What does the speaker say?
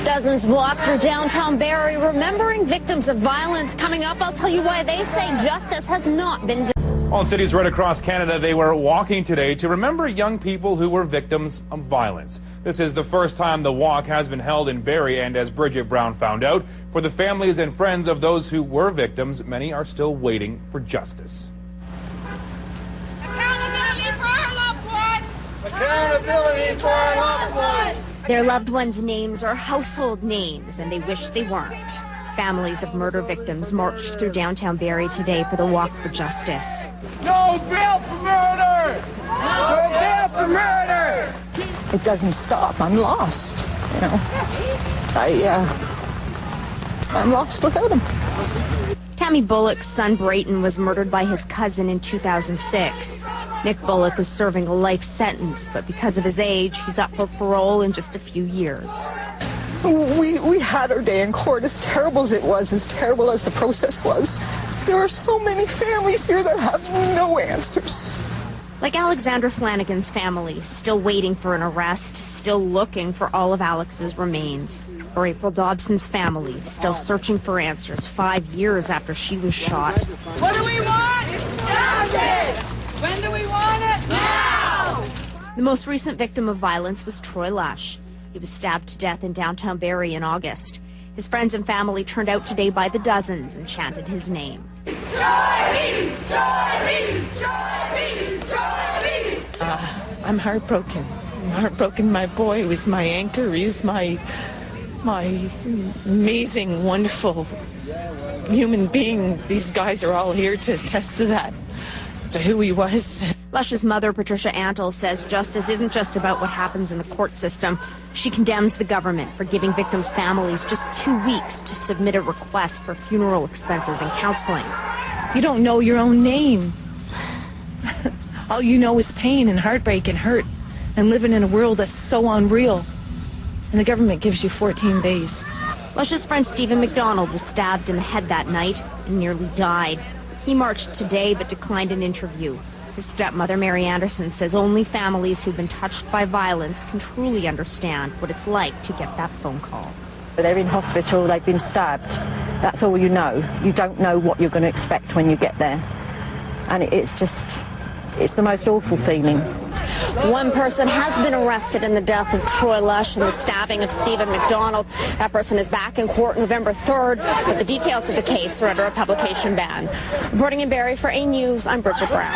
Dozens walk through downtown Barrie, remembering victims of violence. Coming up, I'll tell you why they say justice has not been done. Well, in cities right across Canada, they were walking today to remember young people who were victims of violence. This is the first time the walk has been held in Barrie, and as Bridget Brown found out, for the families and friends of those who were victims, many are still waiting for justice. Accountability for our loved ones! Accountability for our loved ones! Their loved ones' names are household names, and they wish they weren't. Families of murder victims marched through downtown Barrie today for the Walk for Justice. No bail for murder! No bail for murder! It doesn't stop. I'm lost. You know, I'm lost without him. Tammy Bullock's son Brayton was murdered by his cousin in 2006. Nick Bullock is serving a life sentence, but because of his age, he's up for parole in just a few years. We had our day in court, as terrible as it was, as terrible as the process was. There are so many families here that have no answers. Like Alexandra Flanagan's family, still waiting for an arrest, still looking for all of Alex's remains. Or April Dobson's family, still searching for answers 5 years after she was shot. What do we want? Justice! When do we want it? Now! The most recent victim of violence was Troy Lush. He was stabbed to death in downtown Barrie in August. His friends and family turned out today by the dozens and chanted his name. I'm heartbroken. I'm heartbroken. My boy was my anchor. He's my amazing, wonderful human being. These guys are all here to attest to that, to who he was. Lush's mother, Patricia Antle, says justice isn't just about what happens in the court system. She condemns the government for giving victims' families just 2 weeks to submit a request for funeral expenses and counseling. You don't know your own name. All you know is pain and heartbreak and hurt and living in a world that's so unreal. And the government gives you 14 days. Lush's friend Stephen McDonald was stabbed in the head that night and nearly died. He marched today but declined an interview. His stepmother, Mary Anderson, says only families who've been touched by violence can truly understand what it's like to get that phone call. They're in hospital, they've been stabbed. That's all you know. You don't know what you're going to expect when you get there. And it's the most awful feeling. One person has been arrested in the death of Troy Lush and the stabbing of Stephen McDonald. That person is back in court November 3rd, but the details of the case are under a publication ban. Reporting in Barrie for A News, I'm Bridget Brown.